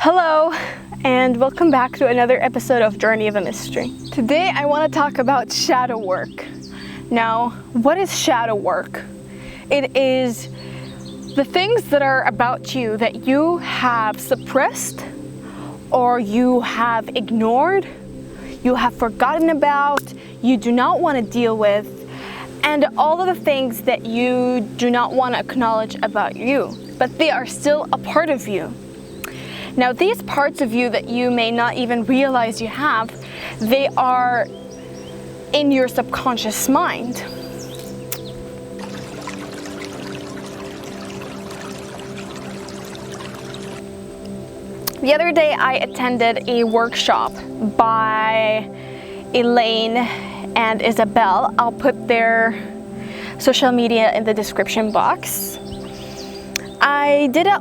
Hello, and welcome back to another episode of Journey of a Mystery. Today I want to talk about shadow work. Now, what is shadow work? It is the things that are about you that you have suppressed or you have ignored, you have forgotten about, you do not want to deal with, and all of the things that you do not want to acknowledge about you, but they are still a part of you. Now, these parts of you that you may not even realize you have, they are in your subconscious mind. The other day I attended a workshop by Elaine and Isabelle. I'll put their social media in the description box. I did a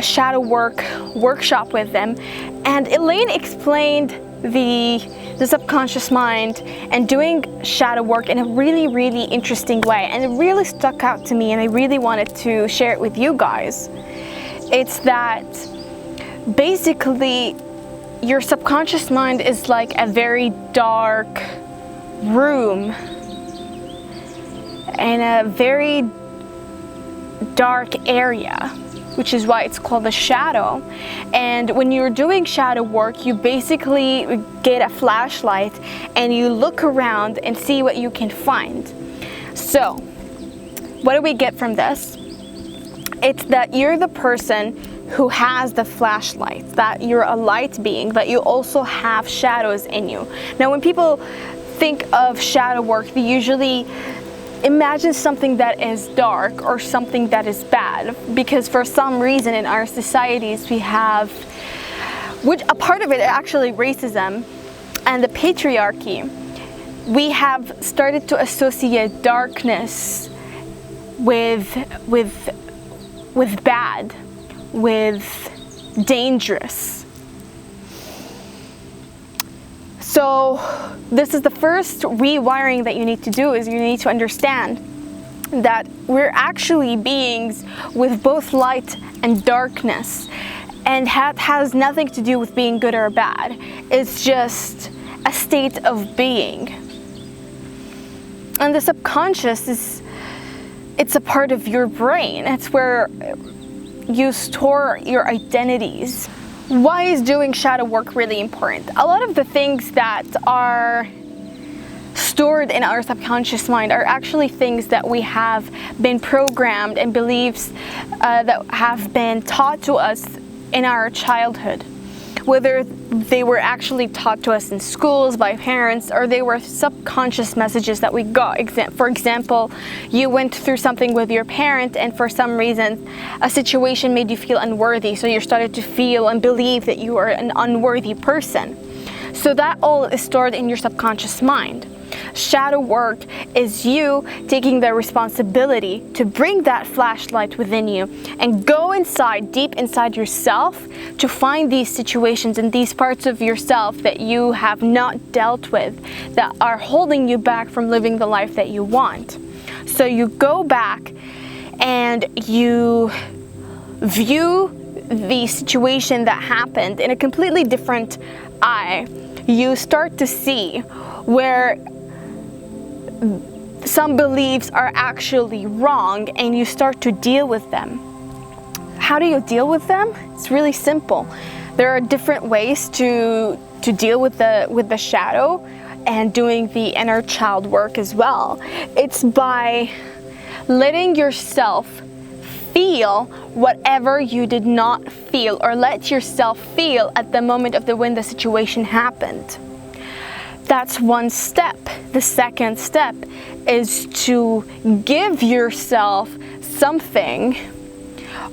shadow work workshop with them, and Elaine explained the subconscious mind and doing shadow work in a really interesting way, and it really stuck out to me, and I really wanted to share it with you guys. It's that basically your subconscious mind is like a very dark room in a very dark area, which is why it's called the shadow. And when you're doing shadow work, you basically get a flashlight and you look around and see what you can find. So what do we get from this? It's that you're the person who has the flashlight, that you're a light being, that you also have shadows in you. Now, when people think of shadow work, they usually imagine something that is dark or something that is bad, because for some reason in our societies we have, which a part of it actually racism and the patriarchy, we have started to associate darkness with bad, with dangerous. So this is the first rewiring that you need to do, is you need to understand that we're actually beings with both light and darkness, and that has nothing to do with being good or bad. It's just a state of being. And the subconscious it's a part of your brain. It's where you store your identities. Why is doing shadow work really important? A lot of the things that are stored in our subconscious mind are actually things that we have been programmed, and beliefs that have been taught to us in our childhood. Whether they were actually taught to us in schools by parents, or they were subconscious messages that we got. For example, you went through something with your parent, and for some reason a situation made you feel unworthy, so you started to feel and believe that you are an unworthy person. So that all is stored in your subconscious mind. Shadow work is you taking the responsibility to bring that flashlight within you and go inside, deep inside yourself, to find these situations and these parts of yourself that you have not dealt with, that are holding you back from living the life that you want. So you go back and you view the situation that happened in a completely different eye. You start to see where some beliefs are actually wrong, and you start to deal with them. How do you deal with them? It's really simple. There are different ways to deal with the shadow and doing the inner child work as well. It's by letting yourself feel whatever you did not feel, or let yourself feel at the moment of when the situation happened. That's one step. The second step is to give yourself something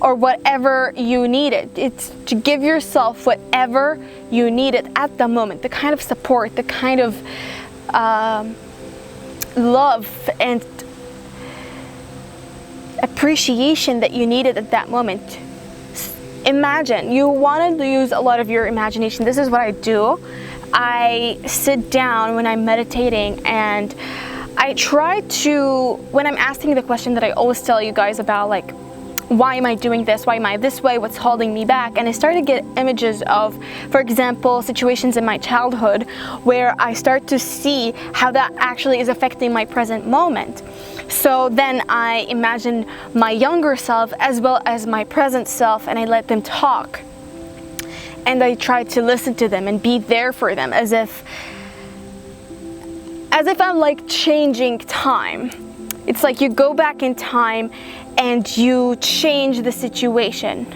or whatever you needed. It's to give yourself whatever you needed at the moment, the kind of support, the kind of love and appreciation that you needed at that moment. Imagine, you want to use a lot of your imagination. This is what I do. I sit down when I'm meditating, and I try to, when I'm asking the question that I always tell you guys about, like, why am I doing this? Why am I this way? What's holding me back? And I started to get images of, for example, situations in my childhood where I start to see how that actually is affecting my present moment. So then I imagine my younger self as well as my present self, and I let them talk. And I try to listen to them and be there for them as if I'm like changing time. It's like you go back in time and you change the situation.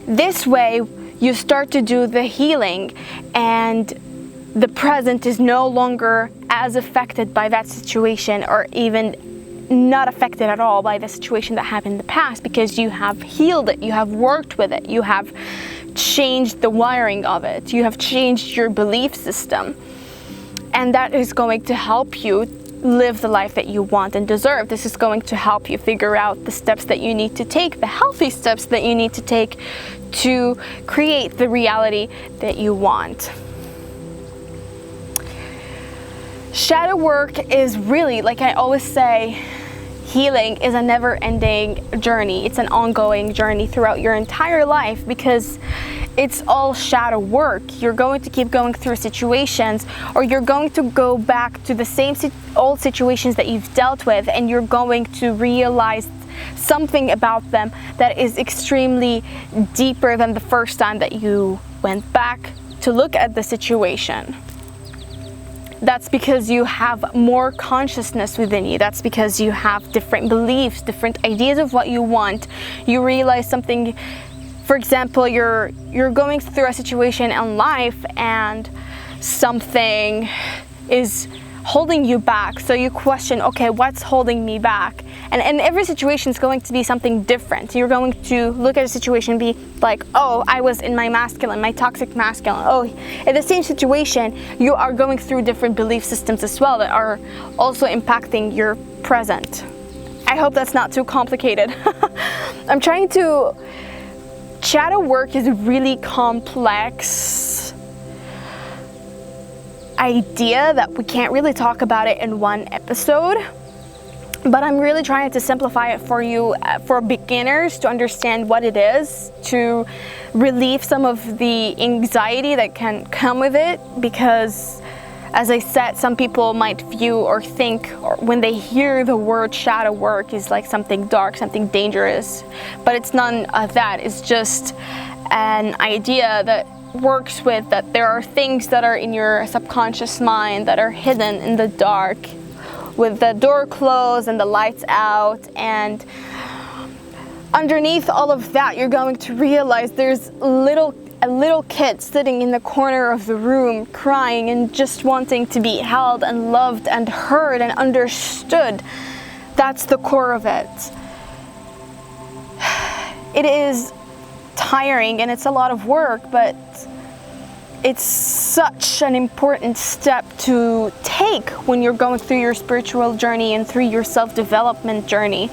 This way, you start to do the healing, and the present is no longer as affected by that situation, or even not affected at all by the situation that happened in the past, because you have healed it, you have worked with it, you have changed the wiring of it, you have changed your belief system. And that is going to help you live the life that you want and deserve. This is going to help you figure out the steps that you need to take, the healthy steps that you need to take to create the reality that you want. Shadow work is really, like I always say, healing is a never-ending journey. It's an ongoing journey throughout your entire life, because it's all shadow work. You're going to keep going through situations, or you're going to go back to the same old situations that you've dealt with, and you're going to realize something about them that is extremely deeper than the first time that you went back to look at the situation. That's because you have more consciousness within you. That's because you have different beliefs, different ideas of what you want. You realize something. For example, you're going through a situation in life and something is holding you back. So you question, okay, what's holding me back? And every situation is going to be something different. You're going to look at a situation and be like, oh, I was in my masculine, my toxic masculine. Oh, in the same situation, you are going through different belief systems as well that are also impacting your present. I hope that's not too complicated. I'm trying to... Shadow work is a really complex idea that we can't really talk about it in one episode, but I'm really trying to simplify it for you, for beginners, to understand what it is, to relieve some of the anxiety that can come with it, because as I said, some people might view or think, or when they hear the word shadow work, is like something dark, something dangerous. But it's none of that. It's just an idea that works with that there are things that are in your subconscious mind that are hidden in the dark, with the door closed and the lights out. And underneath all of that, you're going to realize there's a little kid sitting in the corner of the room crying and just wanting to be held and loved and heard and understood. That's the core of it. It is tiring and it's a lot of work, but it's such an important step to take when you're going through your spiritual journey and through your self-development journey.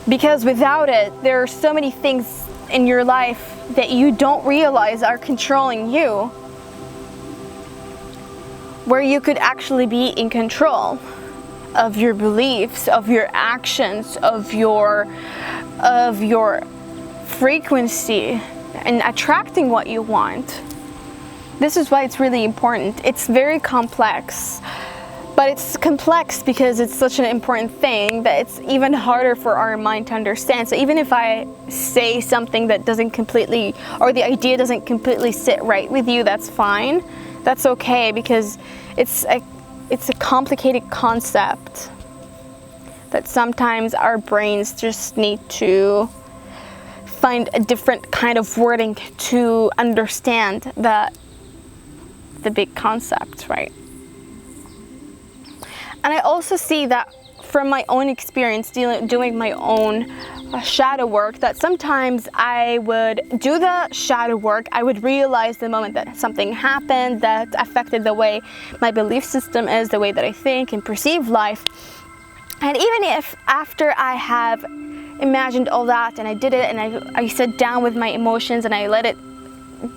Because without it, there are so many things in your life that you don't realize are controlling you, where you could actually be in control of your beliefs, of your actions, of your frequency, and attracting what you want. This is why it's really important. It's very complex, but it's complex because it's such an important thing that it's even harder for our mind to understand. So even if I say something that doesn't completely, or the idea doesn't completely sit right with you, that's fine. That's okay, because it's a complicated concept that sometimes our brains just need to find a different kind of wording to understand the big concept, right? And I also see that from my own experience doing my own shadow work, that sometimes I would do the shadow work, I would realize the moment that something happened that affected the way my belief system is, the way that I think and perceive life. And even if after I have imagined all that and I did it and I sat down with my emotions and I let it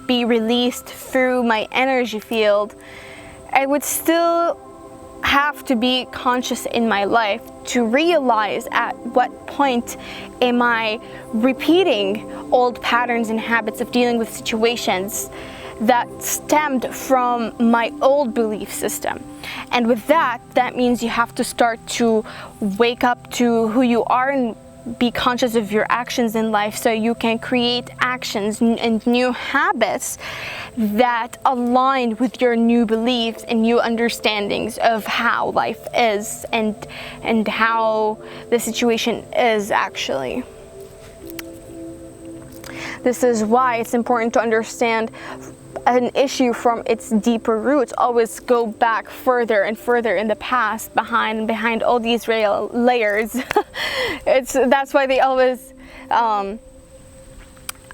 be released through my energy field, I would still have to be conscious in my life to realize at what point am I repeating old patterns and habits of dealing with situations that stemmed from my old belief system. And with that means you have to start to wake up to who you are and be conscious of your actions in life, so you can create actions and new habits that align with your new beliefs and new understandings of how life is and how the situation is actually. This is why it's important to understand an issue from its deeper roots. Always go back further and further in the past, behind all these layers. That's why they always I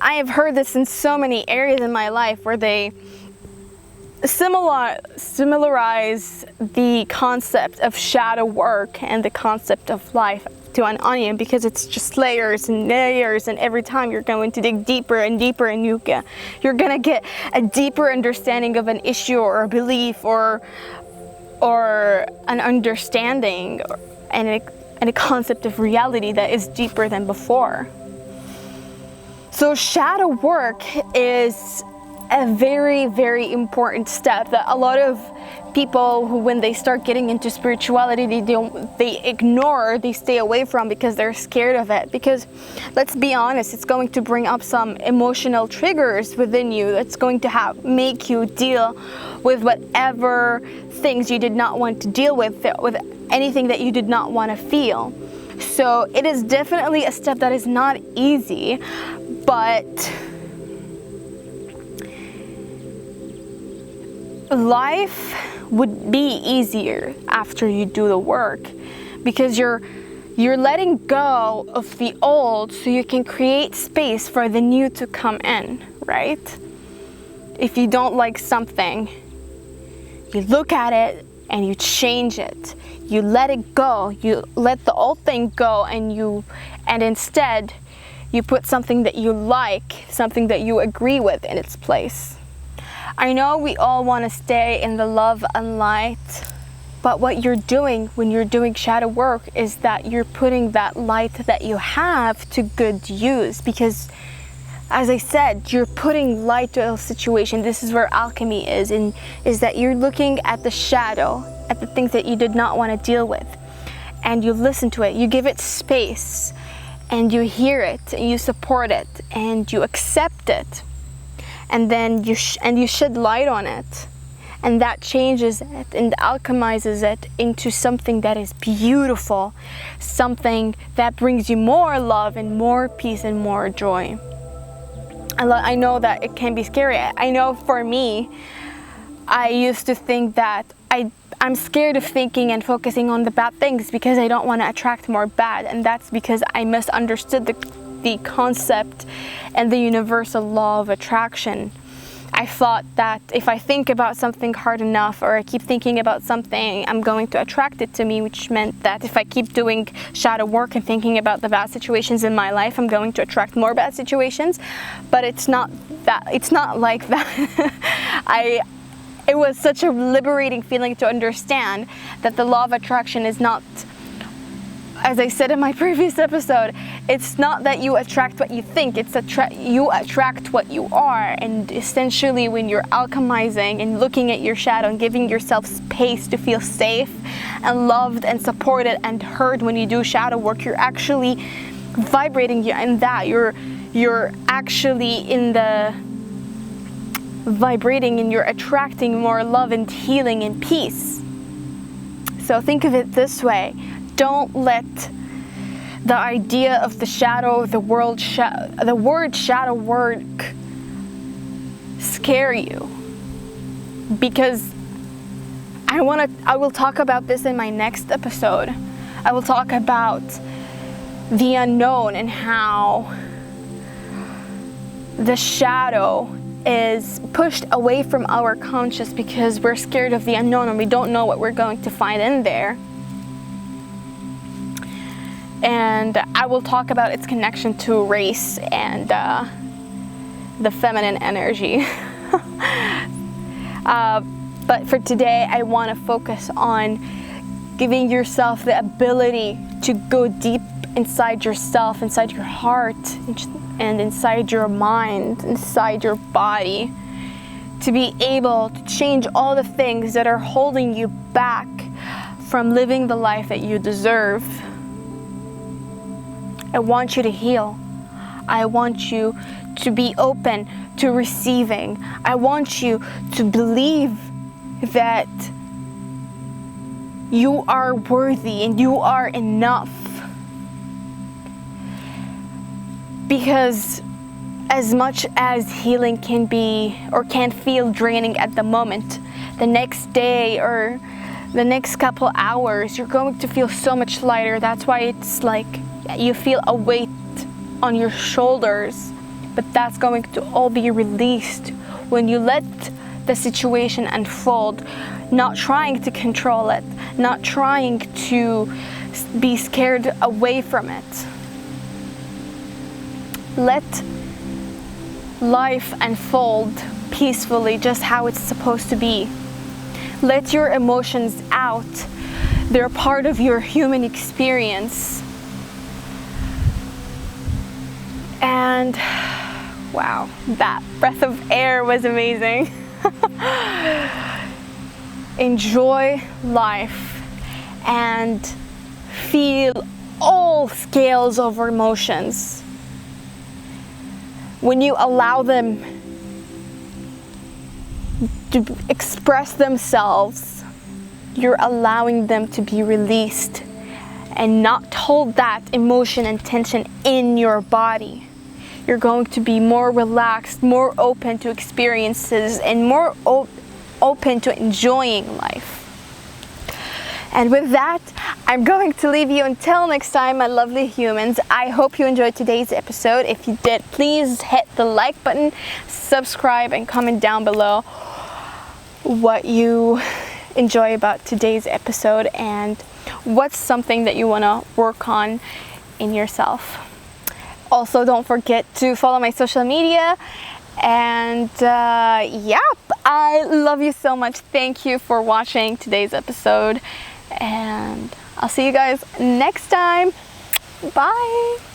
have heard this in so many areas in my life where they similarize the concept of shadow work and the concept of life to an onion, because it's just layers and layers, and every time you're going to dig deeper and deeper, and you're gonna get a deeper understanding of an issue or a belief or an understanding and a concept of reality that is deeper than before. So shadow work is a very, very important step that a lot of people who, when they start getting into spirituality, they ignore, they stay away from, because they're scared of it. Because let's be honest, it's going to bring up some emotional triggers within you that's going to make you deal with whatever things you did not want to deal with anything that you did not want to feel. So it is definitely a step that is not easy, but life would be easier after you do the work, because you're letting go of the old so you can create space for the new to come in, right? If you don't like something, you look at it and you change it. You let it go. You let the old thing go, and instead you put something that you like, something that you agree with in its place. I know we all want to stay in the love and light, but what you're doing when you're doing shadow work is that you're putting that light that you have to good use, because as I said, you're putting light to a situation. This is where alchemy is that you're looking at the shadow, at the things that you did not want to deal with, and you listen to it, you give it space, and you hear it, and you support it, and you accept it. And then you shed light on it, and that changes it and alchemizes it into something that is beautiful, something that brings you more love and more peace and more joy. I know that it can be scary. I know for me, I used to think that I'm scared of thinking and focusing on the bad things because I don't want to attract more bad, and that's because I misunderstood the concept and the universal law of attraction. I thought that if I think about something hard enough, or I keep thinking about something, I'm going to attract it to me, which meant that if I keep doing shadow work and thinking about the bad situations in my life, I'm going to attract more bad situations. But it's not like that. It was such a liberating feeling to understand that the law of attraction is not, as I said in my previous episode, it's not that you attract what you think, it's you attract what you are. And essentially, when you're alchemizing and looking at your shadow and giving yourself space to feel safe and loved and supported and heard when you do shadow work, you're actually vibrating in that. You're actually in the vibrating, and you're attracting more love and healing and peace. So think of it this way. Don't let the idea of the shadow, the word shadow work scare you, because I will talk about this in my next episode. I will talk about the unknown and how the shadow is pushed away from our conscious because we're scared of the unknown and we don't know what we're going to find in there. And I will talk about its connection to race and the feminine energy. But for today, I want to focus on giving yourself the ability to go deep inside yourself, inside your heart, and inside your mind, inside your body, to be able to change all the things that are holding you back from living the life that you deserve. I want you to heal. I want you to be open to receiving. I want you to believe that you are worthy and you are enough. Because as much as healing can be or can feel draining at the moment, the next day or the next couple hours, you're going to feel so much lighter. That's why it's like you feel a weight on your shoulders, but that's going to all be released when you let the situation unfold, not trying to control it, not trying to be scared away from it. Let life unfold peacefully, just how it's supposed to be. Let your emotions out. They're part of your human experience. And wow, that breath of air was amazing. Enjoy life and feel all scales of emotions. When you allow them to express themselves, you're allowing them to be released and not hold that emotion and tension in your body. You're going to be more relaxed, more open to experiences, and more open to enjoying life. And with that, I'm going to leave you until next time, my lovely humans. I hope you enjoyed today's episode. If you did, please hit the like button, subscribe, and comment down below what you enjoy about today's episode and what's something that you want to work on in yourself. Also, don't forget to follow my social media. And yeah, I love you so much. Thank you for watching today's episode. And I'll see you guys next time. Bye.